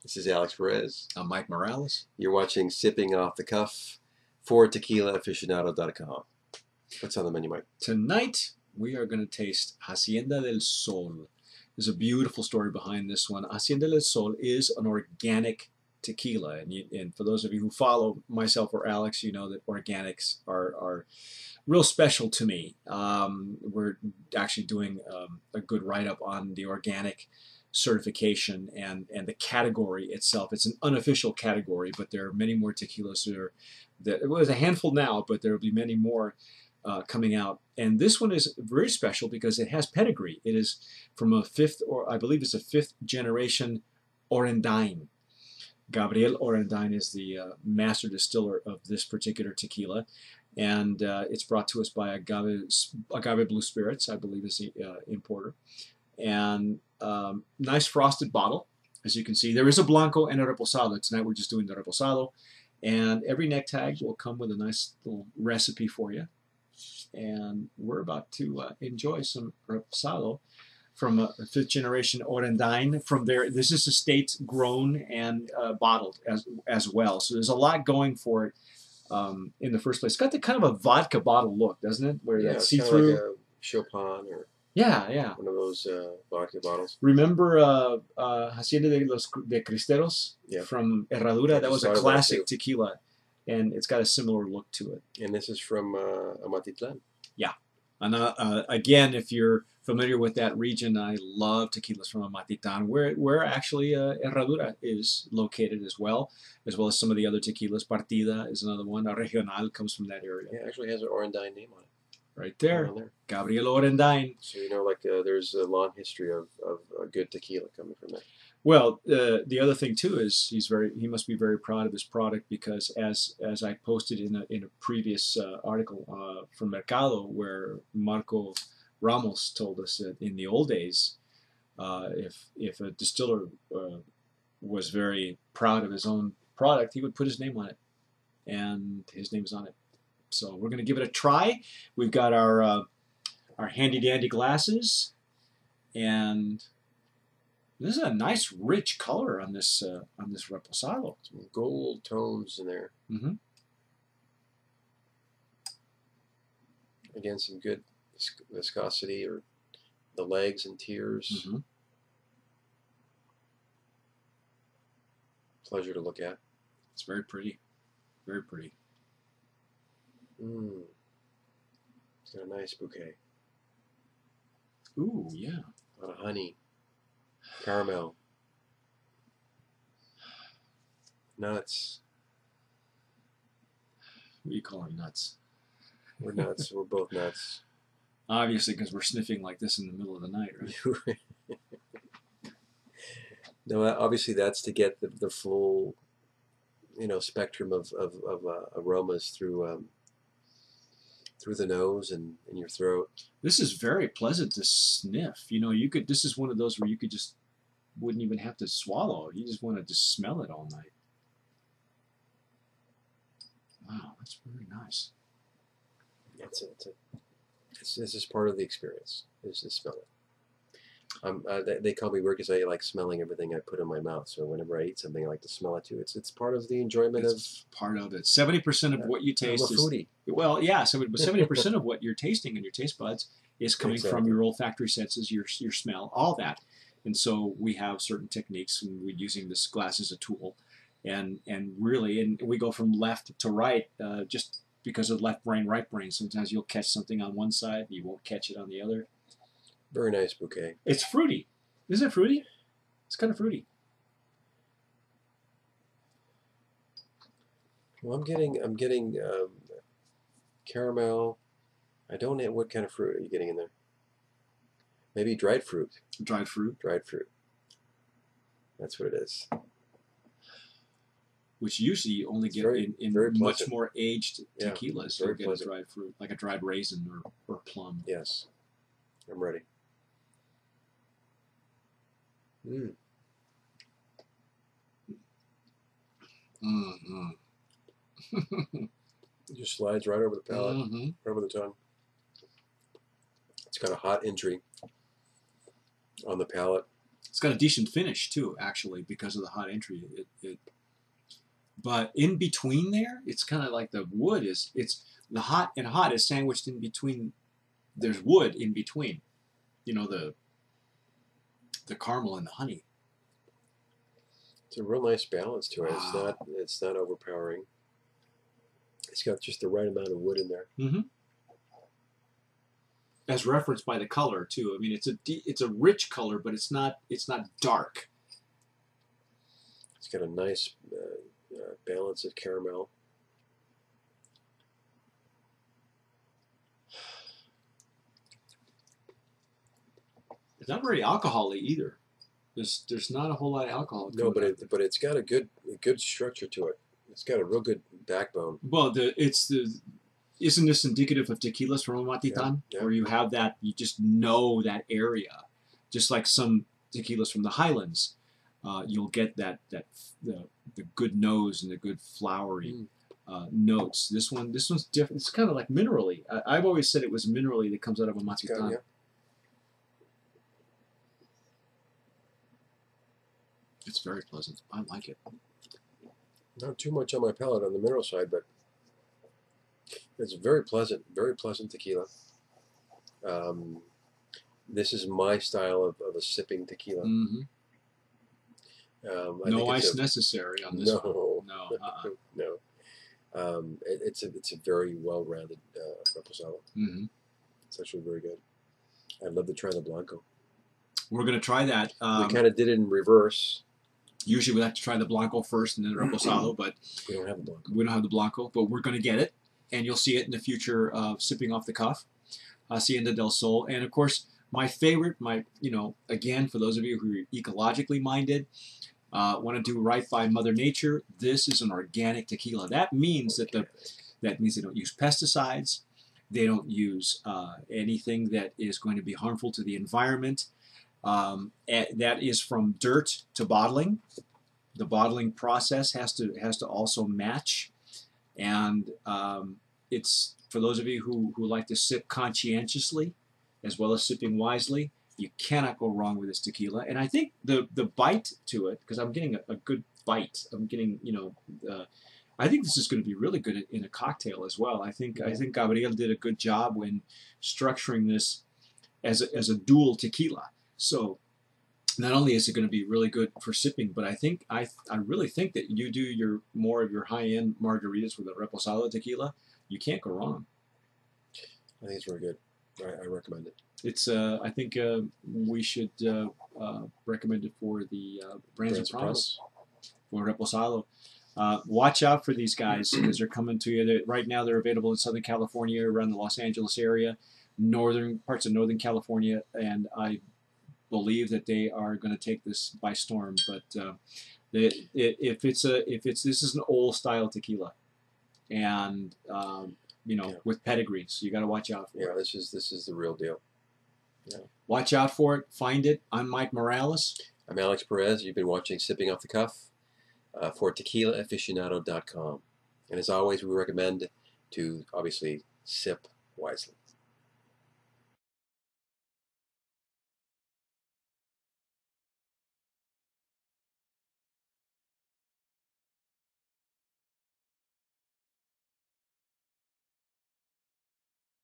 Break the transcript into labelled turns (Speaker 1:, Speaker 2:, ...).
Speaker 1: This is Alex Perez.
Speaker 2: I'm Mike Morales.
Speaker 1: You're watching Sipping Off the Cuff for TequilaAficionado.com. What's on the menu, Mike?
Speaker 2: Tonight, we are going to taste Hacienda del Sol. There's a beautiful story behind this one. Hacienda del Sol is an organic tequila. And for those of you who follow myself or Alex, you know that organics are real special to me. We're actually doing a good write-up on the organic certification and the category itself. It's an unofficial category, but there are many more tequilas it was a handful now, but there will be many more coming out. And this one is very special because it has pedigree. It is from a I believe it's a fifth generation Orendain. Gabriel Orendain is the master distiller of this particular tequila, and it's brought to us by Agave Blue Spirits, I believe is the importer. And nice frosted bottle, as you can see. There is a Blanco and a Reposado. Tonight we're just doing the Reposado. And every neck tag will come with a nice little recipe for you. And we're about to enjoy some Reposado from a fifth generation Orendain. From there, this is estate grown and bottled as well. So there's a lot going for it in the first place. It's got the kind of a vodka bottle look, doesn't it? Where that see-through.
Speaker 1: Like a Chopin or
Speaker 2: yeah.
Speaker 1: One of those vodka bottles.
Speaker 2: Remember Hacienda de Cristeros from Herradura? That was a classic tequila, and it's got a similar look to it.
Speaker 1: And this is from Amatitlan.
Speaker 2: Yeah. And again, if you're familiar with that region, I love tequilas from Amatitlan, where actually Herradura is located as well as some of the other tequilas. Partida is another one. Regional comes from that area.
Speaker 1: Yeah, it actually has an Orendain name on it.
Speaker 2: Right there. Gabriel Orendain.
Speaker 1: So you know, like there's a long history of a good tequila coming from there.
Speaker 2: Well, the other thing too is he must be very proud of his product, because as I posted in a previous article from Mercado, where Marco Ramos told us that in the old days, if a distiller was very proud of his own product, he would put his name on it, and his name is on it. So we're going to give it a try. We've got our handy dandy glasses, and this is a nice rich color on this Reposado.
Speaker 1: Some gold tones in there.
Speaker 2: Mm-hmm.
Speaker 1: Again, some good viscosity, or the legs and tiers.
Speaker 2: Mm-hmm.
Speaker 1: Pleasure to look at.
Speaker 2: It's very pretty, very pretty.
Speaker 1: It's got a nice bouquet.
Speaker 2: Ooh, yeah.
Speaker 1: A lot of honey, caramel, nuts.
Speaker 2: What do you call them, nuts?
Speaker 1: We're nuts. We're both nuts.
Speaker 2: Obviously, because we're sniffing like this in the middle of the night, right?
Speaker 1: No, obviously that's to get the full, spectrum of aromas through the nose and in your throat.
Speaker 2: This is very pleasant to sniff. This is one of those where you wouldn't even have to swallow. You just want to just smell it all night. Wow, that's very nice.
Speaker 1: This is part of the experience, is to smell it. They call me weird because I like smelling everything I put in my mouth. So whenever I eat something, I like to smell it too. It's part of the enjoyment. It's
Speaker 2: part of it. 70% of what you taste
Speaker 1: is foodie.
Speaker 2: Well, yeah. 70% of what you're tasting in your taste buds is coming from your olfactory senses, your smell, all that. And so we have certain techniques, and we're using this glass as a tool, and we go from left to right just because of left brain, right brain. Sometimes you'll catch something on one side, you won't catch it on the other.
Speaker 1: Very nice bouquet.
Speaker 2: It's fruity. Isn't it fruity? It's kind of fruity.
Speaker 1: Well, I'm getting caramel. I don't know what kind of fruit are you getting in there. Maybe dried fruit.
Speaker 2: Dried fruit.
Speaker 1: Dried fruit. That's what it is.
Speaker 2: Which usually you only get in much more aged tequilas. You get a dried fruit, like a dried raisin or plum.
Speaker 1: Yes. I'm ready. It just slides right over the palate, right over the tongue. It's got a hot entry on the palate.
Speaker 2: It's got a decent finish too, actually, because of the hot entry. But in between there, it's kind of like the wood is. It's the hot and hot is sandwiched in between. There's wood in between. You know, the caramel and the honey.
Speaker 1: It's a real nice balance to it.
Speaker 2: Wow.
Speaker 1: It's not overpowering. It's got just the right amount of wood in there.
Speaker 2: Mm-hmm. As referenced by the color too. I mean, it's a rich color, but it's not dark.
Speaker 1: It's got a nice balance of caramel.
Speaker 2: It's not very alcohol-y either. There's not a whole lot of alcohol.
Speaker 1: No, but it's got a good structure to it. It's got a real good backbone.
Speaker 2: Well, isn't this indicative of tequilas from Amatitan, where you have that, you just know that area, just like some tequilas from the Highlands, you'll get the good nose and the good flowery notes. This one's different. It's kind of like minerally. I've always said it was minerally that comes out of Amatitan.
Speaker 1: Yeah.
Speaker 2: It's very pleasant. I like it.
Speaker 1: Not too much on my palate on the mineral side, but it's very pleasant tequila. This is my style of a sipping tequila.
Speaker 2: Mm-hmm.
Speaker 1: I
Speaker 2: No
Speaker 1: think
Speaker 2: ice necessary on this one.
Speaker 1: No. It's a very well-rounded reposado.
Speaker 2: Mm-hmm.
Speaker 1: It's actually very good. I'd love to try the Blanco.
Speaker 2: We're going to try that.
Speaker 1: We kind of did it in reverse.
Speaker 2: Usually we like to try the Blanco first and then the Reposado, but
Speaker 1: we don't have the Blanco.
Speaker 2: We don't have the Blanco, but we're going to get it, and you'll see it in the future of Sipping Off the Cuff, Hacienda del Sol. And of course, my favorite, again, for those of you who are ecologically minded, want to do right by Mother Nature, this is an organic tequila. That means that they don't use pesticides, they don't use anything that is going to be harmful to the environment. That is from dirt to bottling. The bottling process has to also match, and it's for those of you who like to sip conscientiously as well as sipping wisely. You cannot go wrong with this tequila. And I think the bite to it, because I'm getting a good bite. I'm getting I think this is going to be really good in a cocktail as well. I think Gabriel did a good job when structuring this as a dual tequila. So not only is it going to be really good for sipping, but I really think that you do more of your high-end margaritas with a Reposado tequila, you can't go wrong.
Speaker 1: I think it's very good. I recommend it.
Speaker 2: It's I think we should recommend it for the Brands of Promise for Reposado. Watch out for these guys because they're coming to you. Right now they're available in Southern California, around the Los Angeles area, northern parts of Northern California, and I believe that they are going to take this by storm. But if this is an old style tequila, and with pedigree, so you got to watch out for it.
Speaker 1: Yeah, this is the real deal. Yeah.
Speaker 2: Watch out for it. Find it. I'm Mike Morales.
Speaker 1: I'm Alex Perez. You've been watching Sipping Off the Cuff for TequilaAficionado.com. And as always, we recommend to obviously sip wisely.